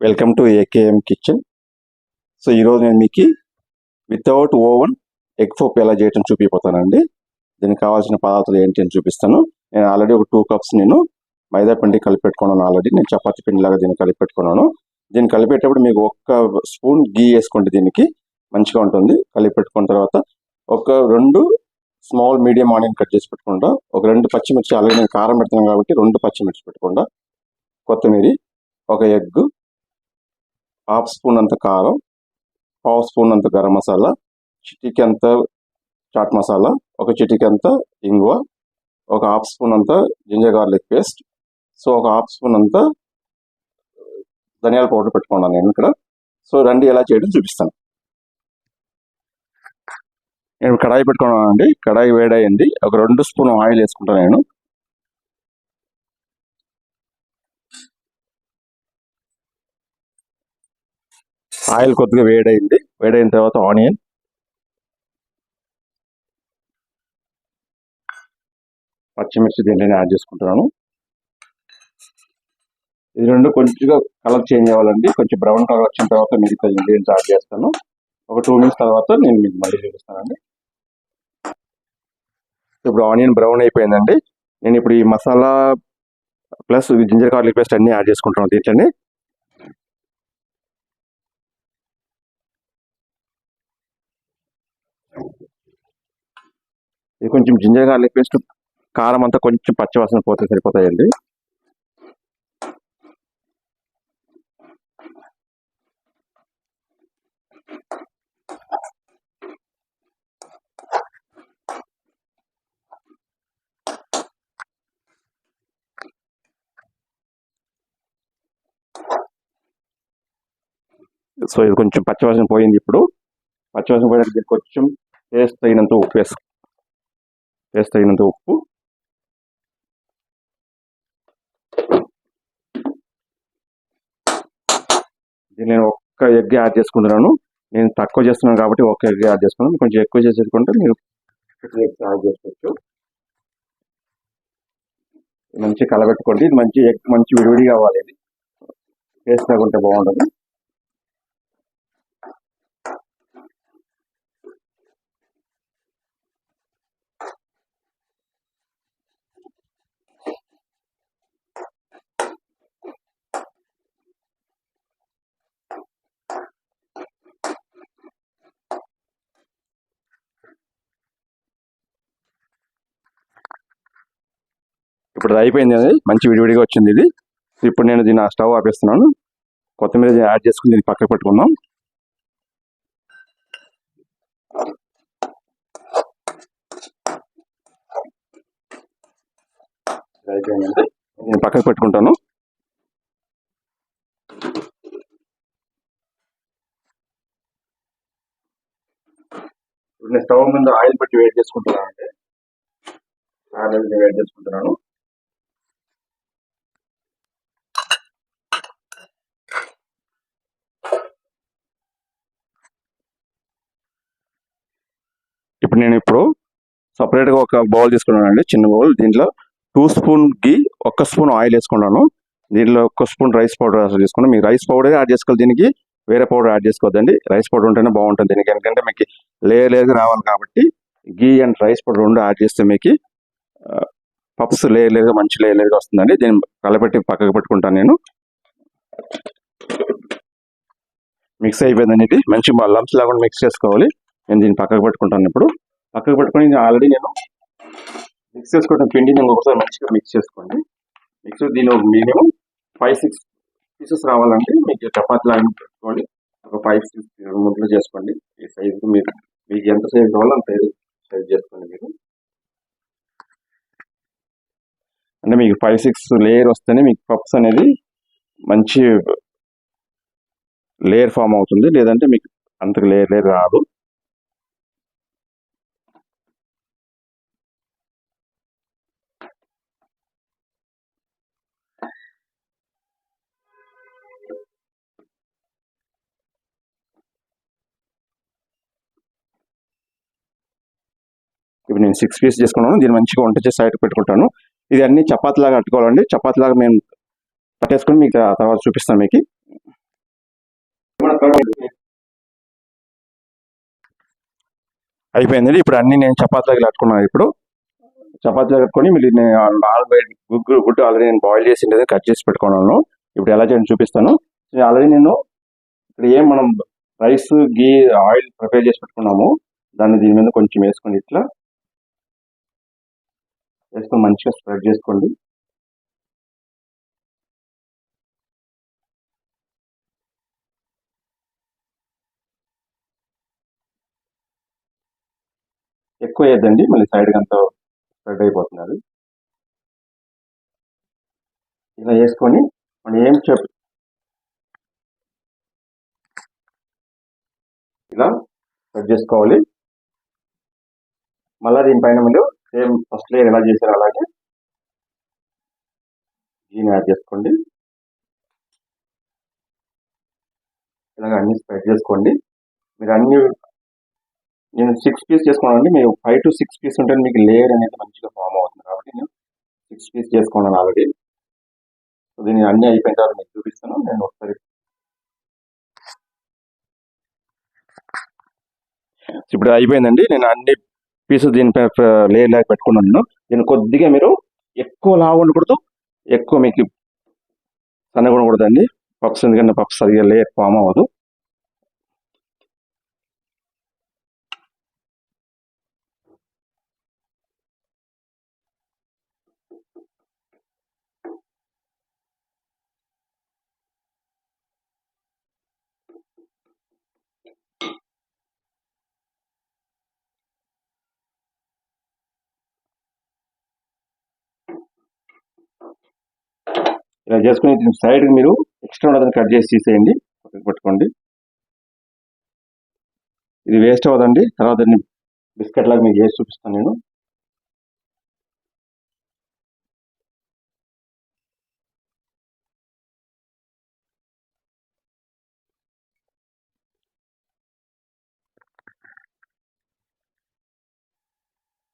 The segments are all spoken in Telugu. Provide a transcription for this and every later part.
Welcome to AKM kitchen. So ఈరోజు నేను మీకు వితౌట్ ఓవెన్ ఎగ్ పోప్ ఎలా చేయటం చూపిపోతానండి. దీనికి కావాల్సిన పదార్థాలు ఏంటి అని చూపిస్తాను. నేను ఆల్రెడీ ఒక 2 కప్స్ నేను మైదా పిండి కలిపెట్టుకున్నాను. ఆల్రెడీ నేను చపాతీ పిండి లాగా దీన్ని కలిపెట్టుకున్నాను. దీన్ని కలిపేటప్పుడు మీకు 1 స్పూన్ గీ వేసుకోండి, దీనికి మంచిగా ఉంటుంది. కలిపెట్టుకున్న తర్వాత ఒక 2 స్మాల్ మీడియం ఆనియన్ కట్ చేసి పెట్టుకుంటా, ఒక 2 పచ్చిమిర్చి, ఆల్రెడీ నేను కారం పెడుతున్నాను కాబట్టి 2 పచ్చిమిర్చి పెట్టుకుంటా, కొత్తిమీర, ఒక ఎగ్, 1/2 స్పూన్ అంత కారం, 1/2 స్పూన్ అంత గరం మసాలా, చిటికి అంత చాట్ మసాలా, ఒక చిటికి అంత ఇంగువ, ఒక 1/2 స్పూన్ అంత జింజర్ గార్లిక్ పేస్ట్, సో ఒక 1/2 స్పూన్ అంత ధనియాల పౌడర్ పెట్టుకున్నాను నేను ఇక్కడ. సో రండి ఎలా చేయడం చూపిస్తాను. నేను కడాయి పెట్టుకున్నానండి. కడాయి వేడైంది. ఒక 2 స్పూన్ ఆయిల్ వేసుకుంటాను నేను. ఆయిల్ కొద్దిగా వేడైంది. వేడైన తర్వాత ఆనియన్, పచ్చిమిర్చి దీంట్లోనే యాడ్ చేసుకుంటున్నాను. ఇది 2 కొంచెంగా కలర్ చేంజ్ అవ్వాలండి. కొంచెం బ్రౌన్ కలర్ వచ్చిన తర్వాత మిగతా ఇంగ్రీడియంట్స్ యాడ్ చేస్తాను. ఒక 2 మినిట్స్ తర్వాత నేను మీకు మళ్ళీ చూపిస్తానండి. ఇప్పుడు ఆనియన్ బ్రౌన్ అయిపోయిందండి. నేను ఇప్పుడు ఈ masala plus ginger garlic paste అన్ని యాడ్ చేసుకుంటున్నాను దీంట్లోనే. ఇది కొంచెం జింజర్ గార్లిక్ పేస్ట్, కారం అంతా కొంచెం పచ్చివాసన పోతే సరిపోతాయండి. సో ఇది కొంచెం పచ్చివాసన పోయింది. ఇప్పుడు పచ్చివాసన పోయినట్టు కొంచెం టేస్ట్ తగినంత ఉప్పు, నేను 1 ఎగ్ యాడ్ చేసుకుంటున్నాను. నేను తక్కువ చేస్తున్నాను కాబట్టి 1 ఎగ్ యాడ్ చేసుకున్నాను. కొంచెం ఎక్కువ చేసేసుకుంటే మీరు 2 ఎగ్స్ యాడ్ చేసుకోవచ్చు. మంచి కలబెట్టుకోండి. ఇది మంచి ఎగ్ మంచి విడివిడిగా అవ్వాలి. ఇది టేస్ట్ తగ్గుంటే బాగుంటుంది. ఇప్పుడు అయిపోయింది. అది మంచి విడివిడిగా వచ్చింది ఇది. ఇప్పుడు నేను దీన్ని స్టవ్ ఆపేస్తున్నాను. కొత్తిమీర యాడ్ చేసుకుని దీన్ని పక్కకు పెట్టుకుందాం. అయిపోయిందండి. నేను పక్కకు పెట్టుకుంటాను. ఇప్పుడు నేను స్టవ్ మీద ఆయిల్ పెట్టి వేడి చేసుకుంటున్నాను. అంటే ఆయిల్ వేడి చేసుకుంటున్నాను. ఇప్పుడు సపరేట్గా ఒక బౌల్ తీసుకున్నానండి, చిన్న బౌల్. దీంట్లో 2 స్పూన్ గీ, 1 స్పూన్ ఆయిల్ వేసుకున్నాను. దీంట్లో 1 స్పూన్ రైస్ పౌడర్ తీసుకున్నాను. మీకు రైస్ పౌడర్ యాడ్ చేసుకోవాలి. దీనికి వేరే పౌడర్ యాడ్ చేసుకోవద్దండి. రైస్ పౌడర్ ఉంటేనే బాగుంటుంది దీనికి. ఎందుకంటే మీకు లేయర్గా రావాలి కాబట్టి గీ అండ్ రైస్ పౌడర్ 2 యాడ్ చేస్తే మీకు పప్స్ లేయర్గా మంచి లేయర్గా వస్తుందండి. దీన్ని కలపెట్టి పక్కకు పెట్టుకుంటాను నేను. మిక్స్ అయిపోయిందండి. ఇది మంచి లంప్స్ లాగా మిక్స్ చేసుకోవాలి. నేను దీన్ని పక్కకు పెట్టుకుంటాను. ఇప్పుడు పక్కకు పెట్టుకుని ఆల్రెడీ నేను మిక్స్ చేసుకుంటాను పిండిని. ఇంకొకసారి మంచిగా మిక్స్ చేసుకోండి. మిక్స్ దీని మినిమం 5-6 పీసెస్ రావాలంటే మీకు చపాతీ లాగా పెట్టుకోండి. ఒక 5-6 ముద్దలు చేసుకోండి. ఈ సైజు మీకు ఎంత సైజు కావాలో అంత సైజ్ చేసుకోండి మీరు. అంటే మీకు 5-6 లేయర్ వస్తేనే మీకు పప్స్ అనేది మంచి లేయర్ ఫామ్ అవుతుంది. లేదంటే మీకు అంత లేయర్ రాదు. ఇప్పుడు నేను 6 పీస్ చేసుకున్నాను. దీన్ని మంచిగా వంట చేసి సైడ్ పెట్టుకుంటాను. ఇది అన్ని చపాతీలాగా అట్టుకోవాలండి. చపాతీలాగా మేము పట్టేసుకొని మీకు తర్వాత చూపిస్తాను మీకు. అయిపోయిందండి. ఇప్పుడు అన్ని నేను చపాతీలు కట్టుకున్నాను. ఇప్పుడు చపాతీలు కట్టుకొని మీరు గుడ్డు ఆల్రెడీ నేను బాయిల్ చేసి కట్ చేసి పెట్టుకున్నాను. ఇప్పుడు ఎలా చేయండి చూపిస్తాను. ఆల్రెడీ నేను ఇప్పుడు మనం రైస్ ఆయిల్ ప్రిపేర్ చేసి పెట్టుకున్నాము. దాన్ని దీని మీద కొంచెం వేసుకోండి. ఇట్లా వేసుకొని మంచిగా స్ప్రెడ్ చేసుకోండి. ఎక్కువ వేయద్దండి, మళ్ళీ సైడ్కి అంతా స్ప్రెడ్ అయిపోతుంది. అది ఇలా వేసుకొని మనం ఇలా స్ప్రెడ్ చేసుకోవాలి. మళ్ళీ దీనిపైన మీరు సేమ్ ఫస్ట్ లేయర్ ఎలా చేశారో అలాగే గీని యాడ్ చేసుకోండి. ఇలాగ అన్ని స్ప్రెడ్ చేసుకోండి. మీరు అన్ని నేను 6 పీస్ చేసుకున్నానండి. మీరు 5 to 6 పీస్ ఉంటే మీకు లేయర్ అనేది మంచిగా ఫామ్ అవుతుంది. కాబట్టి నేను 6 పీస్ చేసుకున్నాను ఆల్రెడీ. దీన్ని అన్ని అయిపోయిన తర్వాత మీకు చూపిస్తాను. నేను ఒకసారి ఇప్పుడు అయిపోయిందండి. నేను అన్ని పీసెస్ దీనిపై లేయర్ లాగా పెట్టుకున్నాను. దీన్ని కొద్దిగా మీరు ఎక్కువ లావు ఉండకూడదు, ఎక్కువ మీకు సన్నగా ఉండకూడదండి. పప్స్ ఎందుకంటే పప్స్ సరిగ్గా లేయర్ ఫామ్ అవ్వదు. ఇలా చేసుకుని సైడ్ మీరు ఎక్స్ట్రా ఉన్నదని కట్ చేసి తీసేయండి, పక్కకు పెట్టుకోండి. ఇది వేస్ట్ అవ్వదండి. తర్వాత బిస్కెట్ లాగా మీకు చేసి చూపిస్తాను నేను.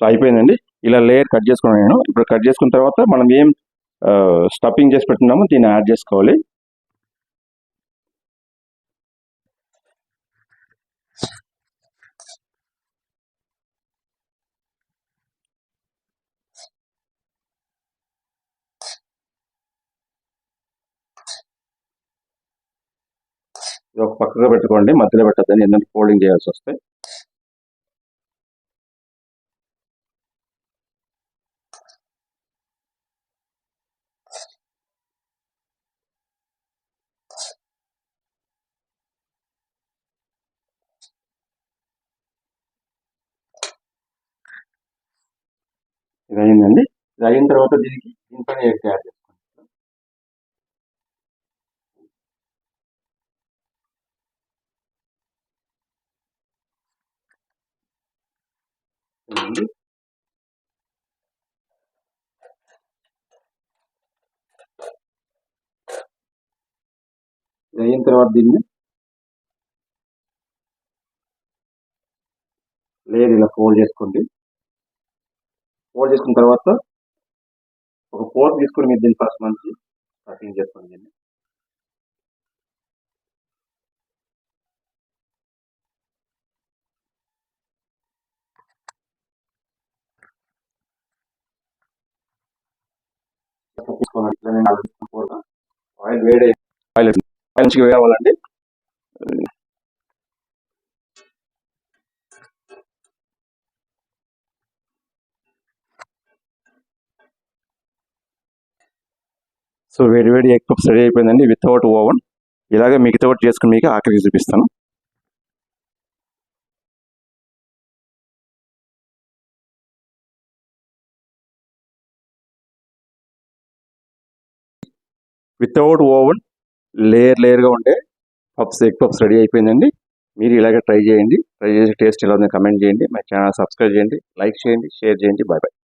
సో అయిపోయిందండి. ఇలా లేయర్ కట్ చేసుకున్నాను నేను. ఇప్పుడు కట్ చేసుకున్న తర్వాత మనం ఏం స్టఫింగ్ చేసి పెట్టున్నామో దీన్ని యాడ్ చేసుకోవాలి. ఇది ఒక పక్కగా పెట్టుకోండి, మధ్యలో పెట్టద్దని, ఎందుకంటే ఫోల్డింగ్ చేయాల్సి వస్తాయి. ఇది అయిందండి. ఇది అయిన తర్వాత దీనిపైన ఎగ్ యాడ్ చేసుకోండి. ఇది అయిన తర్వాత దీన్ని లేయర్ ఇలా ఫోల్డ్ చేసుకోండి. ఫోల్డ్ చేసుకున్న తర్వాత ఒక ఫోర్క్ తీసుకొని మీరు దీన్ని ఫస్ట్ నుంచి కటింగ్ చేసుకోండి. దీన్ని ఆయిల్ వేడి ఆయిల్ మంచిగా వేడి అవ్వాలండి. సో వేడి ఎగ్ పఫ్స్ రెడీ అయిపోయిందండి, వితౌట్ ఓవెన్. ఇలాగే మిగతా ఒకటి చేసుకుని మీకు ఆఖరికి చూపిస్తాను. వితౌట్ ఓవెన్ లేయర్గా ఉండే ఎగ్ పఫ్స్ రెడీ అయిపోయిందండి. మీరు ఇలాగే ట్రై చేయండి. ట్రై చేసి టేస్ట్ ఎలా ఉందో కమెంట్ చేయండి. మా ఛానల్ సబ్స్క్రైబ్ చేయండి, లైక్ చేయండి, షేర్ చేయండి. Bye bye.